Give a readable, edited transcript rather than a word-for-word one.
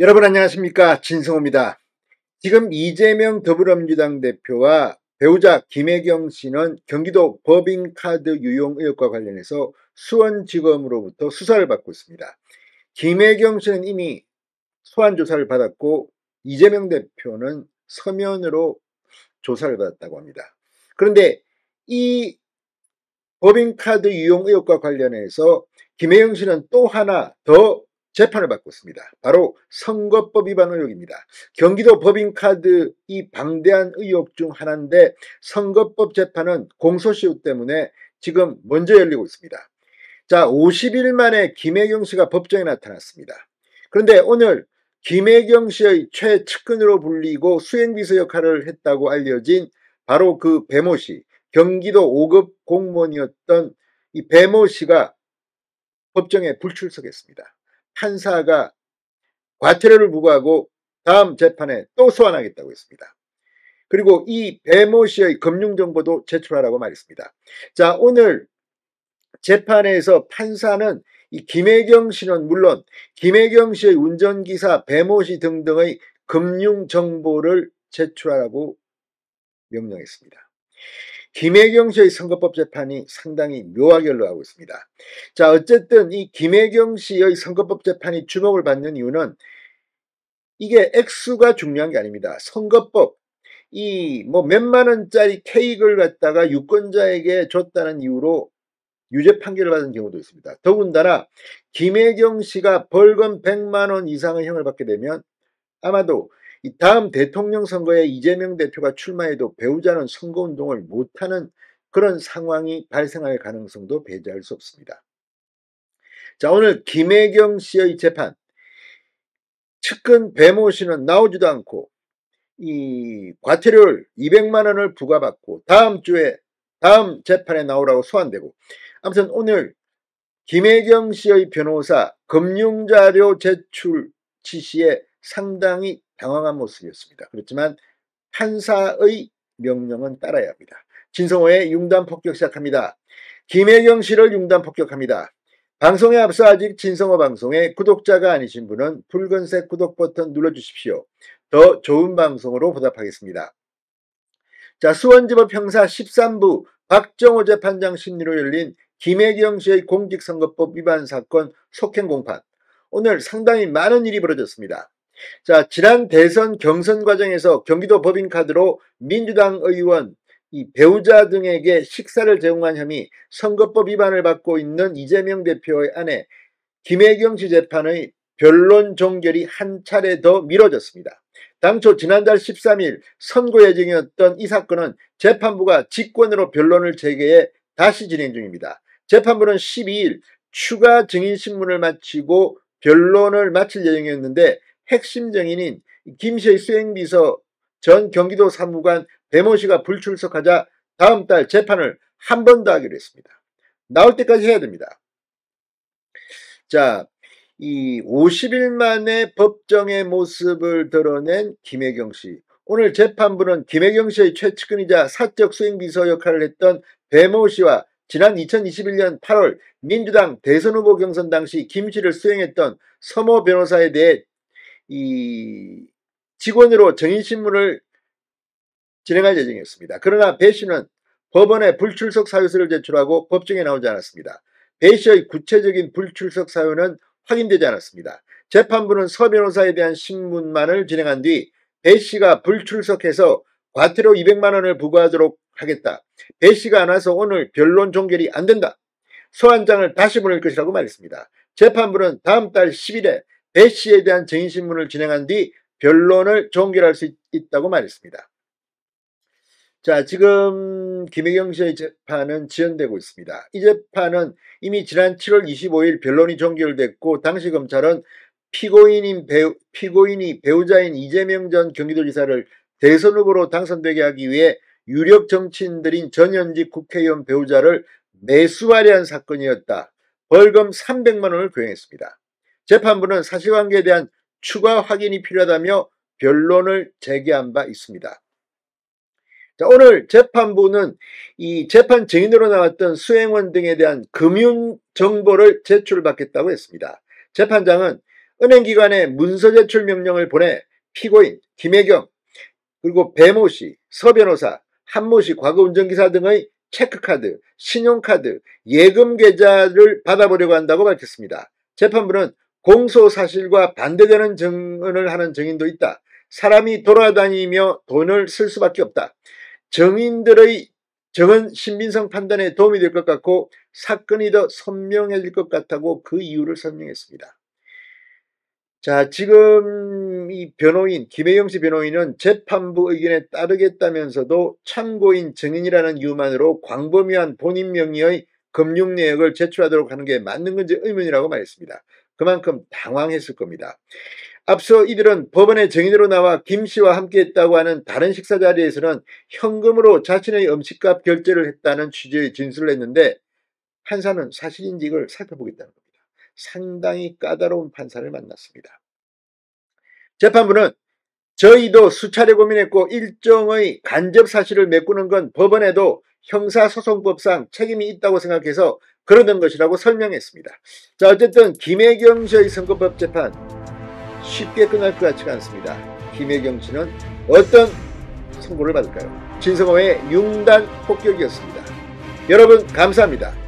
여러분 안녕하십니까, 진성호입니다. 지금 이재명 더불어민주당 대표와 배우자 김혜경 씨는 경기도 법인카드 유용 의혹과 관련해서 수원지검으로부터 수사를 받고 있습니다. 김혜경 씨는 이미 소환조사를 받았고 이재명 대표는 서면으로 조사를 받았다고 합니다. 그런데 이 법인카드 유용 의혹과 관련해서 김혜경 씨는 또 하나 더 재판을 받고 있습니다. 바로 선거법 위반 의혹입니다. 경기도 법인카드 이 방대한 의혹 중 하나인데 선거법 재판은 공소시효 때문에 지금 먼저 열리고 있습니다. 자, 50일 만에 김혜경 씨가 법정에 나타났습니다. 그런데 오늘 김혜경 씨의 최측근으로 불리고 수행비서 역할을 했다고 알려진 바로 그 배모 씨, 경기도 5급 공무원이었던 이 배모 씨가 법정에 불출석했습니다. 판사가 과태료를 부과하고 다음 재판에 또 소환하겠다고 했습니다. 그리고 이 배모 씨의 금융정보도 제출하라고 말했습니다. 자, 오늘 재판에서 판사는 이 김혜경 씨는 물론 김혜경 씨의 운전기사 배모 씨 등등의 금융정보를 제출하라고 명령했습니다. 김혜경 씨의 선거법 재판이 상당히 묘하게 흘러가고 있습니다. 자, 어쨌든 이 김혜경 씨의 선거법 재판이 주목을 받는 이유는 이게 액수가 중요한 게 아닙니다. 선거법, 이 뭐 몇만 원짜리 케이크를 갖다가 유권자에게 줬다는 이유로 유죄 판결을 받은 경우도 있습니다. 더군다나 김혜경 씨가 벌금 100만 원 이상의 형을 받게 되면 아마도 이 다음 대통령 선거에 이재명 대표가 출마해도 배우자는 선거운동을 못하는 그런 상황이 발생할 가능성도 배제할 수 없습니다. 자, 오늘 김혜경 씨의 재판, 측근 배모 씨는 나오지도 않고 이 과태료를 200만 원을 부과받고 다음 재판에 나오라고 소환되고, 아무튼 오늘 김혜경 씨의 변호사 금융자료 제출 지시에 상당히 당황한 모습이었습니다. 그렇지만 판사의 명령은 따라야 합니다. 진성호의 융단 폭격 시작합니다. 김혜경 씨를 융단 폭격합니다. 방송에 앞서 아직 진성호 방송에 구독자가 아니신 분은 붉은색 구독 버튼 눌러주십시오. 더 좋은 방송으로 보답하겠습니다. 자, 수원지법 형사 13부 박정호 재판장 심리로 열린 김혜경 씨의 공직선거법 위반 사건 속행 공판. 오늘 상당히 많은 일이 벌어졌습니다. 자, 지난 대선 경선 과정에서 경기도 법인카드로 민주당 의원, 이 배우자 등에게 식사를 제공한 혐의, 선거법 위반을 받고 있는 이재명 대표의 아내 김혜경 씨 재판의 변론 종결이 한 차례 더 미뤄졌습니다. 당초 지난달 13일 선고 예정이었던 이 사건은 재판부가 직권으로 변론을 재개해 다시 진행 중입니다. 재판부는 12일 추가 증인신문을 마치고 변론을 마칠 예정이었는데 핵심 증인인 김 씨의 수행비서 전 경기도 사무관 배모 씨가 불출석하자 다음 달 재판을 한 번 더 하기로 했습니다. 나올 때까지 해야 됩니다. 자, 이 50일 만에 법정의 모습을 드러낸 김혜경 씨. 오늘 재판부는 김혜경 씨의 최측근이자 사적 수행비서 역할을 했던 배모 씨와 지난 2021년 8월 민주당 대선 후보 경선 당시 김 씨를 수행했던 서모 변호사에 대해 이 직원으로 증인신문을 진행할 예정이었습니다. 그러나 배 씨는 법원에 불출석 사유서를 제출하고 법정에 나오지 않았습니다. 배 씨의 구체적인 불출석 사유는 확인되지 않았습니다. 재판부는 서 변호사에 대한 신문만을 진행한 뒤 배 씨가 불출석해서 과태료 200만 원을 부과하도록 하겠다. 배 씨가 안 와서 오늘 변론 종결이 안 된다. 소환장을 다시 보낼 것이라고 말했습니다. 재판부는 다음 달 10일에 배 씨에 대한 증인신문을 진행한 뒤 변론을 종결할 수 있다고 말했습니다. 자, 지금 김혜경 씨의 재판은 지연되고 있습니다. 이 재판은 이미 지난 7월 25일 변론이 종결됐고 당시 검찰은 피고인이 배우자인 이재명 전 경기도지사를 대선 후보로 당선되게 하기 위해 유력 정치인들인 전현직 국회의원 배우자를 매수하려 한 사건이었다. 벌금 300만 원을 교행했습니다. 재판부는 사실관계에 대한 추가 확인이 필요하다며 변론을 재개한 바 있습니다. 자, 오늘 재판부는 이 재판 증인으로 나왔던 수행원 등에 대한 금융 정보를 제출받겠다고 했습니다. 재판장은 은행기관에 문서 제출 명령을 보내 피고인 김혜경 그리고 배모 씨, 서 변호사, 한모 씨 과거 운전기사 등의 체크카드, 신용카드, 예금 계좌를 받아보려고 한다고 밝혔습니다. 재판부는 공소사실과 반대되는 증언을 하는 증인도 있다. 사람이 돌아다니며 돈을 쓸 수밖에 없다. 증인들의 증언 신빙성 판단에 도움이 될 것 같고 사건이 더 선명해질 것 같다고 그 이유를 설명했습니다. 자, 지금 이 변호인, 김혜경 씨 변호인은 재판부 의견에 따르겠다면서도 참고인 증인이라는 이유만으로 광범위한 본인 명의의 금융 내역을 제출하도록 하는 게 맞는 건지 의문이라고 말했습니다. 그만큼 당황했을 겁니다. 앞서 이들은 법원에 증인으로 나와 김 씨와 함께 했다고 하는 다른 식사 자리에서는 현금으로 자신의 음식값 결제를 했다는 취지의 진술을 했는데 판사는 사실인지 이걸 살펴보겠다는 겁니다. 상당히 까다로운 판사를 만났습니다. 재판부는 저희도 수차례 고민했고 일정의 간접 사실을 메꾸는 건 법원에도 형사소송법상 책임이 있다고 생각해서 그러던 것이라고 설명했습니다. 자, 어쨌든 김혜경 씨의 선거법 재판 쉽게 끝날 것 같지가 않습니다. 김혜경 씨는 어떤 선고를 받을까요? 진성호의 융단 폭격이었습니다. 여러분 감사합니다.